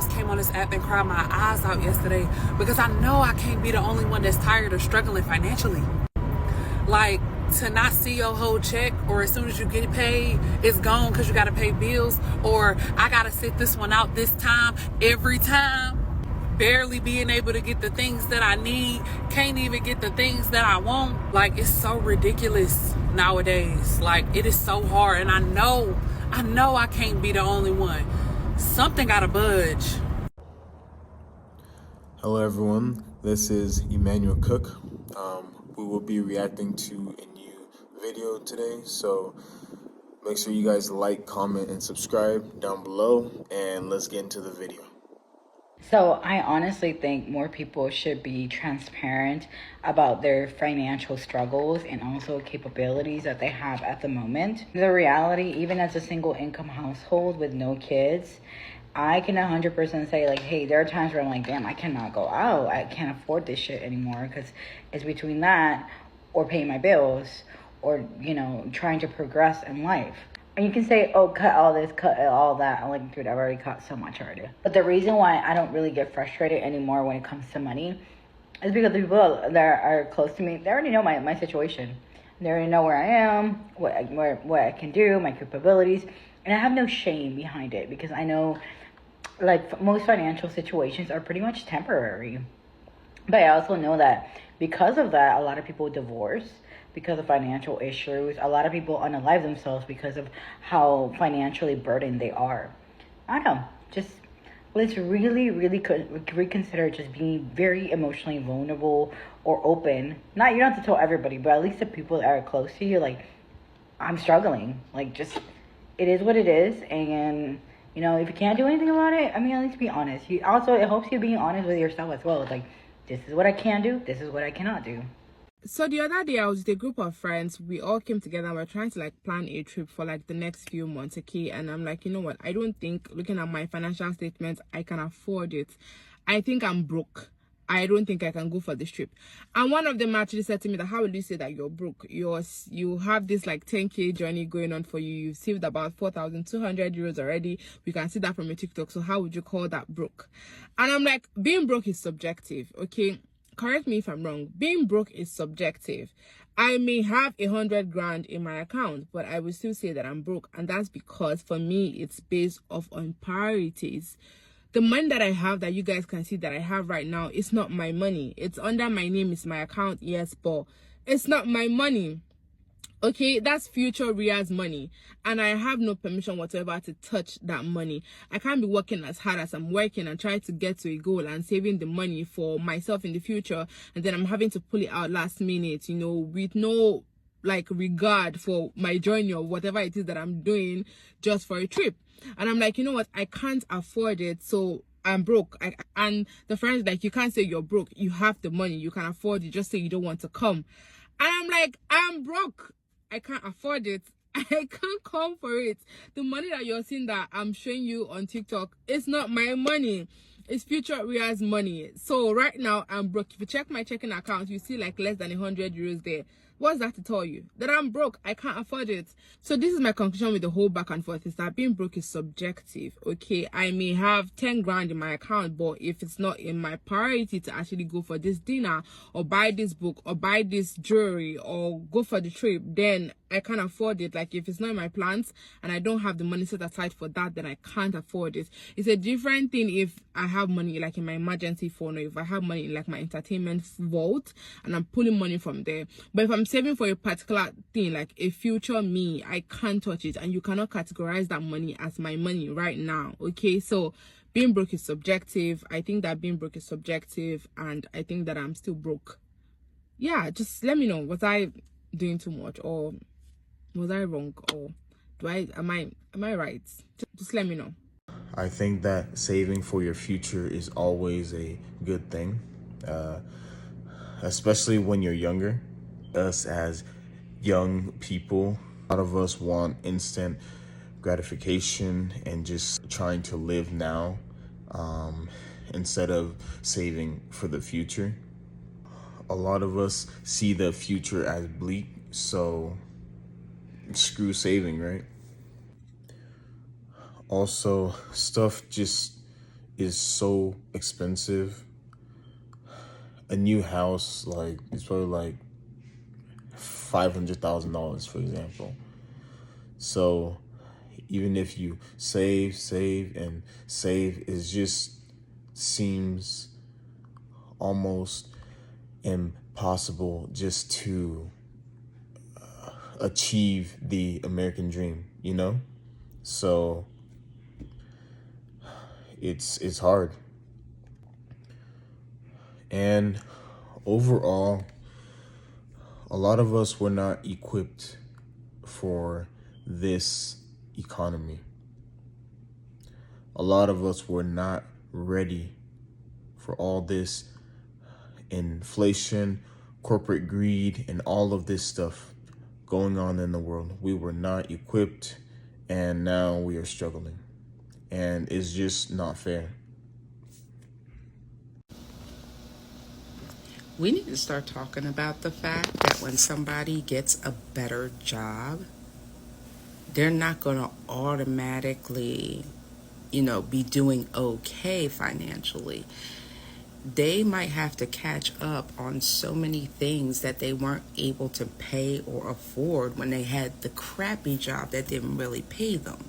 almost came on this app and cried my eyes out yesterday because I know I can't be the only one that's tired of struggling financially. Like, to not see your whole check, or as soon as you get paid, it's gone because you got to pay bills, or I got to sit this one out this time every time. Barely being able to get the things that I need, can't even get the things that I want. Like, it's so ridiculous nowadays. Like, it is so hard, and I know I can't be the only one. Something gotta budge. Hello everyone, this is Emmanuel Cooke. We will be reacting to a new video today, so make sure you guys like, comment, and subscribe down below, and let's get into the video. So I honestly think more people should be transparent about their financial struggles and also capabilities that they have at the moment. The reality, even as a single income household with no kids, I can 100% say, like, hey, there are times where I'm like, damn, I cannot go out. I can't afford this shit anymore, because it's between that or paying my bills or, you know, trying to progress in life. And you can say, oh, cut all this, cut all that. I'm like, dude, I've already cut so much already. But the reason why I don't really get frustrated anymore when it comes to money is because the people that are close to me, they already know my situation. They already know where I am, what I can do, my capabilities. And I have no shame behind it, because I know, like, most financial situations are pretty much temporary. But I also know that because of that, a lot of people divorce because of financial issues. A lot of people unalive themselves because of how financially burdened they are. I don't know. Just let's really reconsider just being very emotionally vulnerable or open. Not, you don't have to tell everybody, but at least the people that are close to you, like, I'm struggling. Like, just, it is what it is. And, you know, if you can't do anything about it, I mean, at least be honest. It helps you being honest with yourself as well. It's like, this is what I can do. This is what I cannot do. So the other day I was with a group of friends. We all came together and we're trying to like plan a trip for like the next few months, okay? And I'm like, you know what? I don't think, looking at my financial statements, I can afford it. I think I'm broke. I don't think I can go for this trip. And one of them actually said to me that, how will you say that you're broke? You have this like 10K journey going on for you. You've saved about 4,200 euros already. We can see that from your TikTok. So how would you call that broke? And I'm like, being broke is subjective, okay? Correct me if I'm wrong. Being broke is subjective. I may have 100 grand in my account, but I will still say that I'm broke. And that's because for me, it's based off on priorities. The money that I have, that you guys can see that I have right now, it's not my money. It's under my name, it's my account, yes, but it's not my money. Okay, that's future Ria's money, and I have no permission whatsoever to touch that money. I can't be working as hard as I'm working and trying to get to a goal and saving the money for myself in the future, and then I'm having to pull it out last minute, you know, with no like regard for my journey or whatever it is that I'm doing just for a trip. And I'm like, you know what, I can't afford it, so I'm broke. And the friends like, you can't say you're broke, you have the money, you can afford it, just say you don't want to come. And I'm like, I'm broke, I can't afford it. I can't come for it. The money that you're seeing that I'm showing you on TikTok, it's not my money. It's future Ria's money. So right now I'm broke. If you check my checking account, you see like less than 100 euros there. What's that to tell you? That I'm broke. I can't afford it. So this is my conclusion with the whole back and forth, is that being broke is subjective. Okay, I may have 10 grand in my account, but if it's not in my priority to actually go for this dinner or buy this book or buy this jewelry or go for the trip, then I can't afford it. Like, if it's not in my plans and I don't have the money set aside for that, then I can't afford it. It's a different thing if I have money like in my emergency fund, or if I have money in like my entertainment vault and I'm pulling money from there. But if I'm saving for a particular thing, like a future me, I can't touch it, and you cannot categorize that money as my money right now. Okay, so being broke is subjective. I think that being broke is subjective, and I think that I'm still broke. Yeah, just let me know, was I doing too much, or was I wrong, or am I right? Just let me know. I think that saving for your future is always a good thing, especially when you're younger. Us as young people, a lot of us want instant gratification and just trying to live now, instead of saving for the future. A lot of us see the future as bleak, so screw saving, right? Also, stuff just is so expensive. A new house, like, it's probably like $500,000, for example. So even if you save, and save, it just seems almost impossible just to achieve the American dream, you know? So it's hard. And overall, a lot of us were not equipped for this economy. A lot of us were not ready for all this inflation, corporate greed, and all of this stuff going on in the world. We were not equipped, and now we are struggling. And it's just not fair. We need to start talking about the fact that when somebody gets a better job, they're not going to automatically, be doing okay financially. They might have to catch up on so many things that they weren't able to pay or afford when they had the crappy job that didn't really pay them.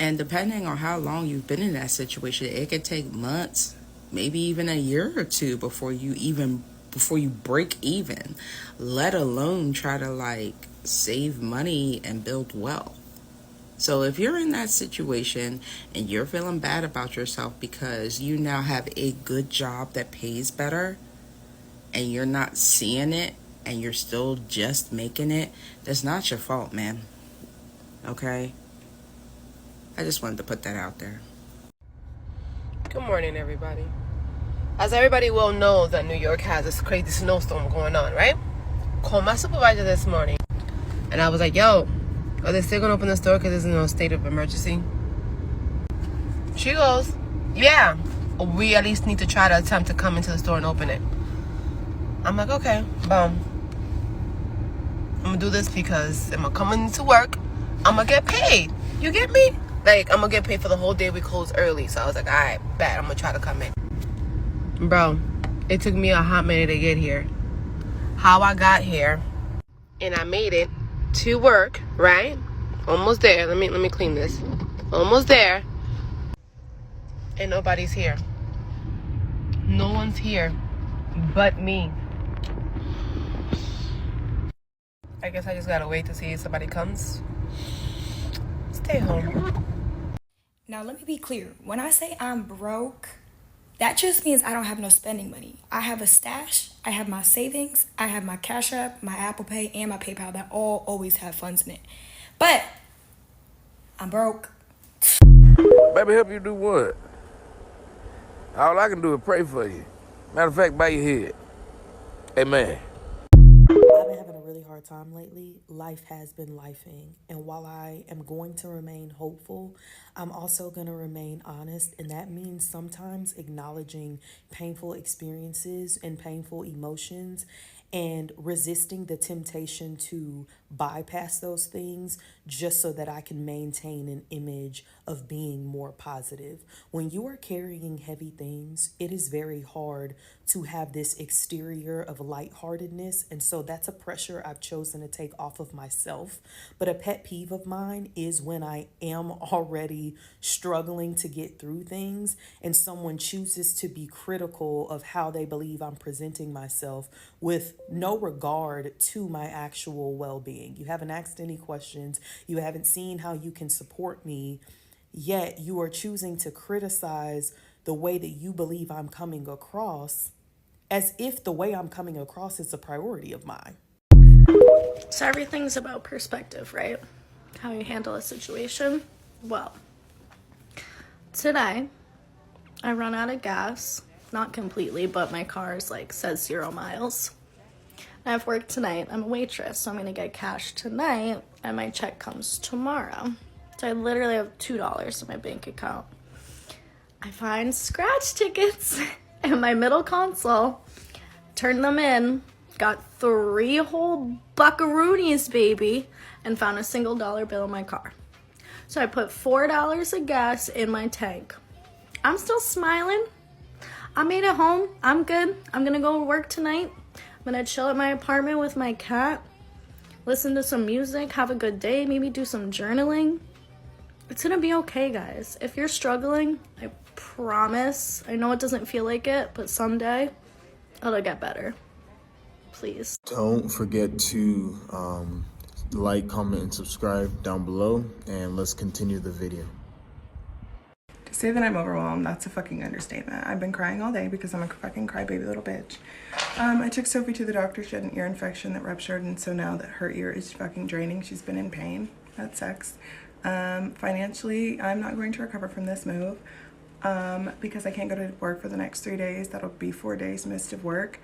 And depending on how long you've been in that situation, it could take months, maybe even a year or two before you break even, let alone try to save money and build wealth. So if you're in that situation and you're feeling bad about yourself because you now have a good job that pays better and you're not seeing it and you're still just making it, that's not your fault, man. Okay? I just wanted to put that out there. Good morning, everybody. As everybody well knows, that New York has this crazy snowstorm going on, right? Called my supervisor this morning, and I was like, yo, are they still going to open the store because it's in a state of emergency? She goes, yeah, we at least need to try to attempt to come into the store and open it. I'm like, okay, boom. I'm going to do this because I'm coming to work. I'm going to get paid. You get me? I'm going to get paid for the whole day we close early. So I was like, all right, bet. I'm going to try to come in. Bro, it took me a hot minute to get here. How I got here, and I made it to work, right? Almost there. Let me clean this. Almost there. And nobody's here. No one's here but me. I guess I just gotta wait to see if somebody comes. Stay home. Now, let me be clear. When I say I'm broke, that just means I don't have no spending money. I have a stash, I have my savings, I have my Cashapp, my Apple Pay, and my PayPal that all always have funds in it. But I'm broke. Baby, help you do what? All I can do is pray for you. Matter of fact, bow your head. Amen. I've been having a really hard time lately. Life has been lifing. And while I am going to remain hopeful, I'm also going to remain honest. And that means sometimes acknowledging painful experiences and painful emotions and resisting the temptation to bypass those things just so that I can maintain an image of being more positive. When you are carrying heavy things, it is very hard to have this exterior of lightheartedness. And so that's a pressure I've chosen to take off of myself. But a pet peeve of mine is when I am already struggling to get through things and someone chooses to be critical of how they believe I'm presenting myself with no regard to my actual well-being. You haven't asked any questions. You haven't seen how you can support me, yet you are choosing to criticize the way that you believe I'm coming across as if the way I'm coming across is a priority of mine. So everything's about perspective, right? How you handle a situation. Well, today I run out of gas. Not completely, but my car's says 0 miles. I have work tonight. I'm a waitress, so I'm gonna get cash tonight, and my check comes tomorrow. So I literally have $2 in my bank account. I find scratch tickets in my middle console, turned them in, got 3 whole buckaroonies, baby, and found a $1 bill in my car. So I put $4 of gas in my tank. I'm still smiling. I made it home. I'm good. I'm gonna go to work tonight. I'm gonna chill at my apartment with my cat, listen to some music, have a good day, maybe do some journaling. It's gonna be okay, guys. If you're struggling, I promise, I know it doesn't feel like it, but someday it'll get better. Please. Don't forget to like, comment, and subscribe down below, and let's continue the video. To say that I'm overwhelmed, that's a fucking understatement. I've been crying all day because I'm a fucking crybaby little bitch. I took Sophie to the doctor. She had an ear infection that ruptured, and so now that her ear is fucking draining, she's been in pain. That sucks. Financially, I'm not going to recover from this move because I can't go to work for the next 3 days. That'll be 4 days missed of work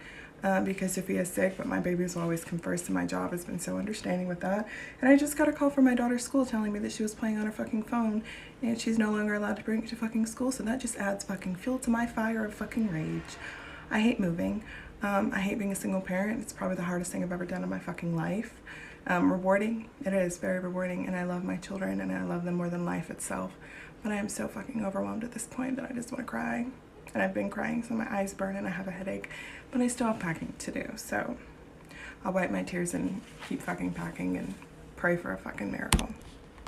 because Sophia's sick, but my babies will always come first, and my job has been so understanding with that. And I just got a call from my daughter's school telling me that she was playing on her fucking phone and she's no longer allowed to bring it to fucking school, so that just adds fucking fuel to my fire of fucking rage. I hate moving. I hate being a single parent. It's probably the hardest thing I've ever done in my fucking life. Rewarding, it is very rewarding, and I love my children and I love them more than life itself, but I am so fucking overwhelmed at this point that I just want to cry, and I've been crying so my eyes burn and I have a headache, but I still have packing to do, so I'll wipe my tears and keep fucking packing and pray for a fucking miracle.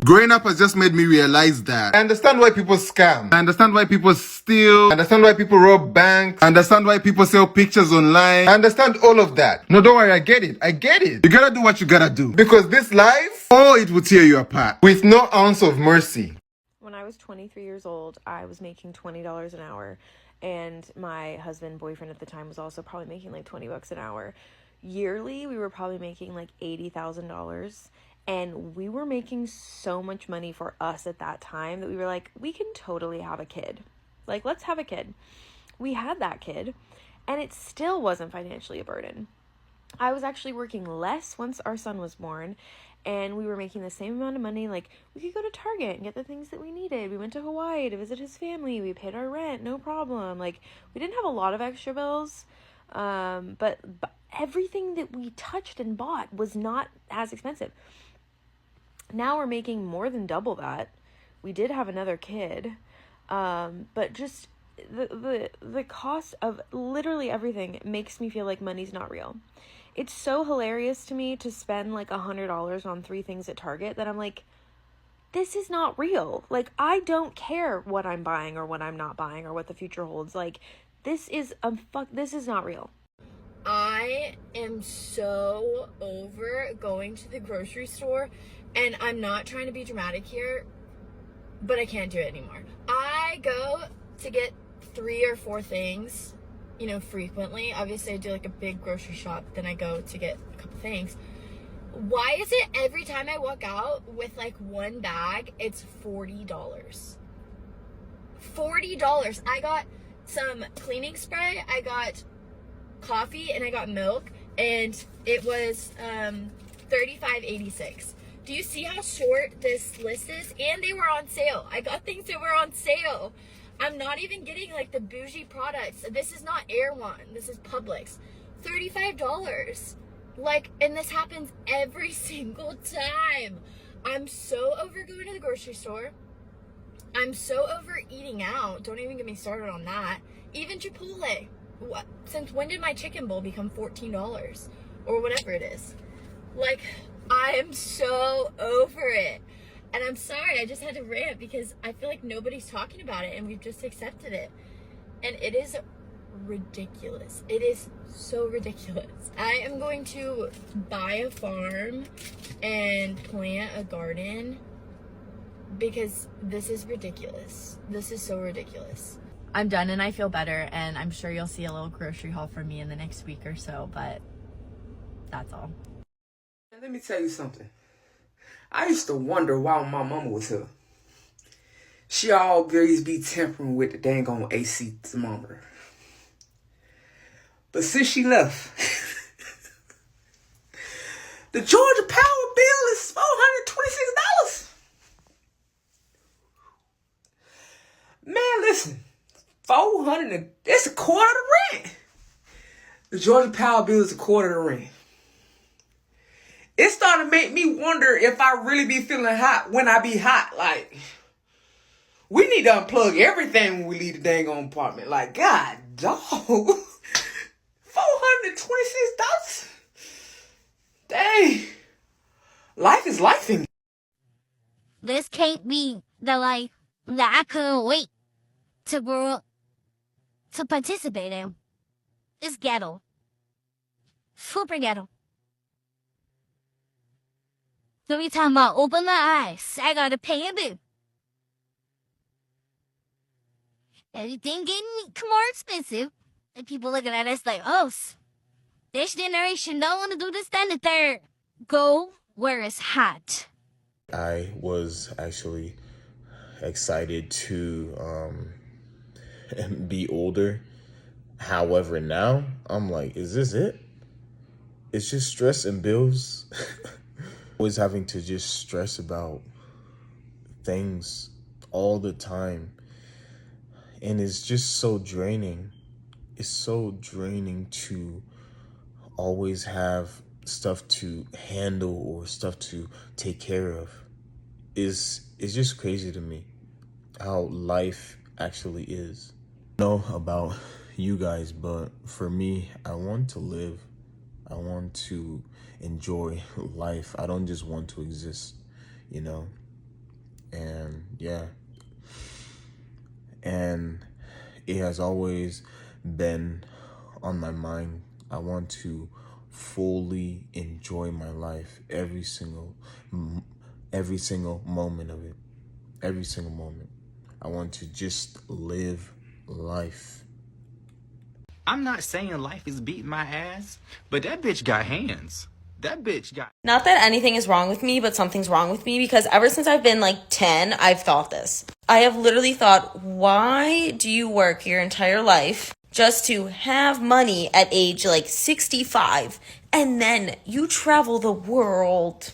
Growing up has just made me realize that I understand why people scam. I understand why people steal. I understand why people rob banks. I understand why people sell pictures online. I understand all of that. No, don't worry, I get it. I get it. You gotta do what you gotta do. Because this life, oh, it will tear you apart. With no ounce of mercy. When I was 23 years old, I was making $20 an hour. And my husband, boyfriend at the time, was also probably making like $20 an hour. Yearly, we were probably making like $80,000. And we were making so much money for us at that time that we were like, we can totally have a kid. Like, let's have a kid. We had that kid, and it still wasn't financially a burden. I was actually working less once our son was born, and we were making the same amount of money. Like, we could go to Target and get the things that we needed. We went to Hawaii to visit his family. We paid our rent, no problem. Like, we didn't have a lot of extra bills, but everything that we touched and bought was not as expensive. Now we're making more than double that. We did have another kid, but just the cost of literally everything makes me feel like money's not real. It's so hilarious to me to spend like $100 on 3 things at Target that I'm like, this is not real. Like, I don't care what I'm buying or what I'm not buying or what the future holds. Like, this is not real. I am so over going to the grocery store, and I'm not trying to be dramatic here, but I can't do it anymore. I go to get 3 or 4 things, you know, frequently. Obviously, I do like a big grocery shop, then I go to get a couple things. Why is it every time I walk out with like one bag, it's $40? $40. I got some cleaning spray, I got coffee, and I got milk, and it was $35.86. Do you see how short this list is? And they were on sale. I got things that were on sale. I'm not even getting like the bougie products. This is not Air One. This is Publix. $35. Like, and this happens every single time. I'm so over going to the grocery store. I'm so over eating out. Don't even get me started on that. Even Chipotle. What? Since when did my chicken bowl become $14? Or whatever it is. Like, I am so over it. And I'm sorry, I just had to rant because I feel like nobody's talking about it and we've just accepted it. And it is ridiculous. It is so ridiculous. I am going to buy a farm and plant a garden because this is ridiculous. This is so ridiculous. I'm done and I feel better, and I'm sure you'll see a little grocery haul from me in the next week or so, but that's all. Let me tell you something. I used to wonder why my mama was here. She always be tampering with the dang on AC thermometer. But since she left, the Georgia power bill is $426. Man, listen. $400, that's a quarter of the rent. The Georgia power bill is a quarter of the rent. It started to make me wonder if I really be feeling hot when I be hot. Like, we need to unplug everything when we leave the dang on apartment. Like, God, dog. $426? Dang. Life is lifing. This can't be the life that I couldn't wait to grow up to participate in. It's ghetto. Super ghetto. Every time I open my eyes, I gotta pay a bill. Everything getting more expensive. And people looking at us like, oh, this generation don't want to do this, then the third. Go where it's hot. I was actually excited to be older. However, now I'm like, is this it? It's just stress and bills. Always having to just stress about things all the time. And it's just so draining. It's so draining to always have stuff to handle or stuff to take care of. It's just crazy to me how life actually is. I don't know about you guys, but for me, I want to live. I want to enjoy life. I don't just want to exist, you know? And yeah. And it has always been on my mind. I want to fully enjoy my life, every single moment of it. Every single moment. I want to just live life. I'm not saying life is beating my ass, but that bitch got hands. That bitch got... Not that anything is wrong with me, but something's wrong with me, because ever since I've been like 10, I've thought this. I have literally thought, why do you work your entire life just to have money at age like 65 and then you travel the world?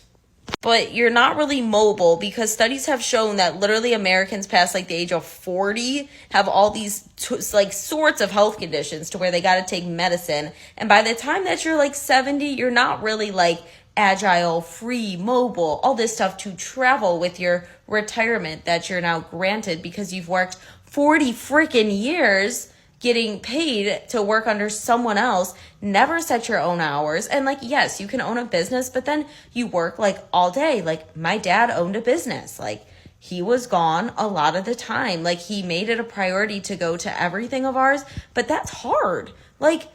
But you're not really mobile, because studies have shown that literally Americans past like the age of 40 have all these like sorts of health conditions to where they got to take medicine. And by the time that you're like 70, you're not really like agile, free, mobile, all this stuff to travel with your retirement that you're now granted because you've worked 40 freaking years getting paid to work under someone else, never set your own hours. And like, yes, you can own a business, but then you work like all day. Like my dad owned a business. Like he was gone a lot of the time. Like he made it a priority to go to everything of ours, but that's hard. Like,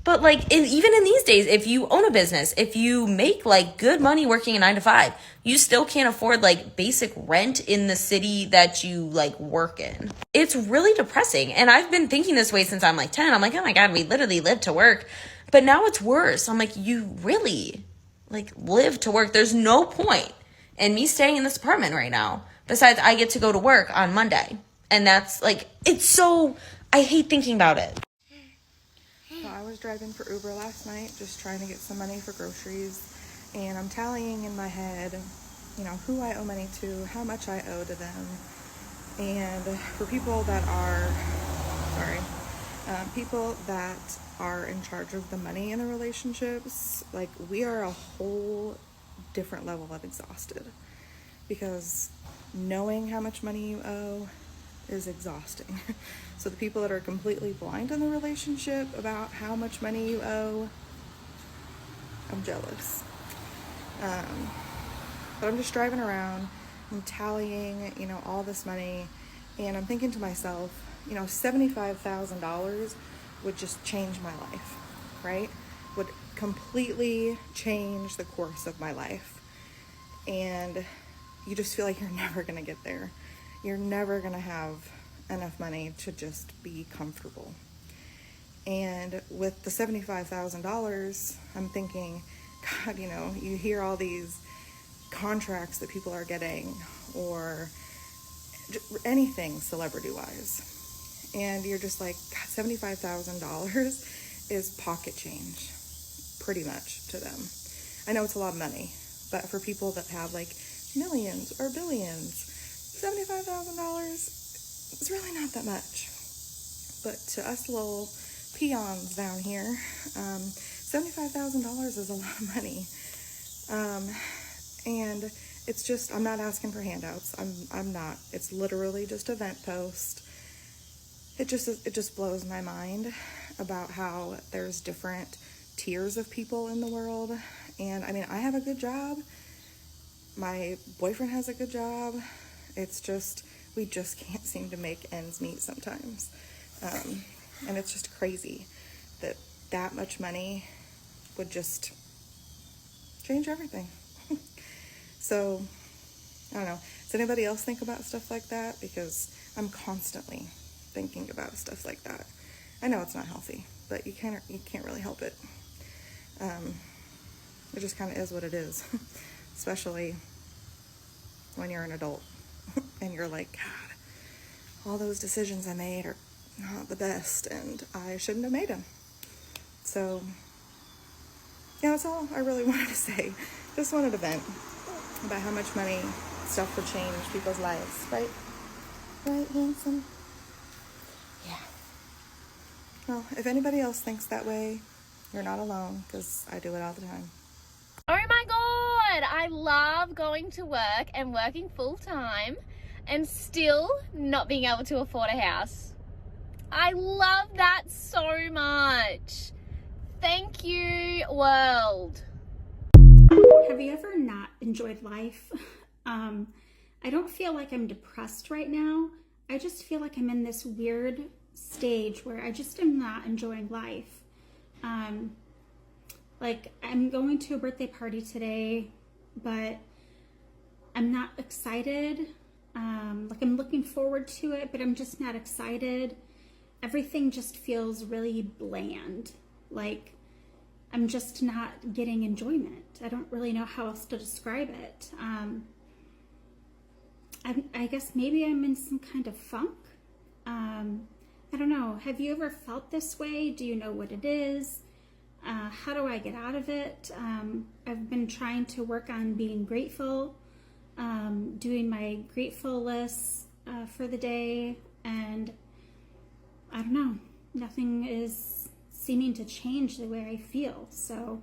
but like even in these days, if you own a business, if you make like good money working a 9 to 5, you still can't afford like basic rent in the city that you like work in. It's really depressing. And I've been thinking this way since I'm like 10. I'm like, oh my God, we literally live to work. But now it's worse. I'm like, you really like live to work. There's no point in me staying in this apartment right now. Besides, I get to go to work on Monday. And that's like, it's so, I hate thinking about it. So I was driving for Uber last night, just trying to get some money for groceries, and I'm tallying in my head, you know, who I owe money to, how much I owe to them. And for people that are, people that are in charge of the money in the relationships, like we are a whole different level of exhausted, because knowing how much money you owe is exhausting. So the people that are completely blind in the relationship about how much money you owe, I'm jealous. But I'm just driving around, I'm tallying, you know, all this money, and I'm thinking to myself, you know, $75,000 would just change my life, right? Would completely change the course of my life. And you just feel like you're never gonna get there. You're never gonna have enough money to just be comfortable. And with the $75,000, I'm thinking, God, you know, you hear all these contracts that people are getting, or anything celebrity-wise, and you're just like, God, $75,000 is pocket change, pretty much, to them. I know it's a lot of money, but for people that have like millions or billions, $75,000 is really not that much. But to us little peons down here, $75,000 is a lot of money. And it's just, I'm not asking for handouts. I'm not. It's literally just a vent post. It just blows my mind about how there's different tiers of people in the world. And I mean, I have a good job. My boyfriend has a good job. It's just, we just can't seem to make ends meet sometimes. And it's just crazy that that much money would just change everything. So, I don't know. Does anybody else think about stuff like that? Because I'm constantly thinking about stuff like that. I know it's not healthy, but you can't really help it. It just kind of is what it is, especially when you're an adult and you're like, God, all those decisions I made are not the best, and I shouldn't have made them. So, yeah, that's all I really wanted to say. Just wanted to vent about how much money stuff would change people's lives, right? Right, handsome? Yeah. Well, if anybody else thinks that way, you're not alone, because I do it all the time. Oh my God, I love going to work and working full time and still not being able to afford a house. I love that so much. Thank you, world. Have you ever not enjoyed life? I don't feel like I'm depressed right now. I just feel like I'm in this weird stage where I just am not enjoying life. Like, I'm going to a birthday party today, but I'm not excited. Like, I'm looking forward to it, but I'm just not excited. Everything just feels really bland. Like, I'm just not getting enjoyment. I don't really know how else to describe it. I guess maybe I'm in some kind of funk. I don't know. Have you ever felt this way? Do you know what it is? How do I get out of it? I've been trying to work on being grateful, doing my grateful lists for the day, and I don't know. Nothing is seeming to change the way I feel. So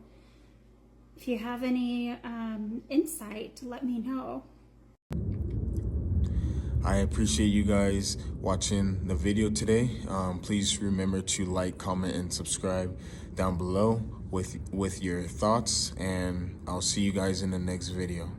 if you have any insight, let me know. I appreciate you guys watching the video today. Please remember to like, comment, and subscribe down below with your thoughts, and I'll see you guys in the next video.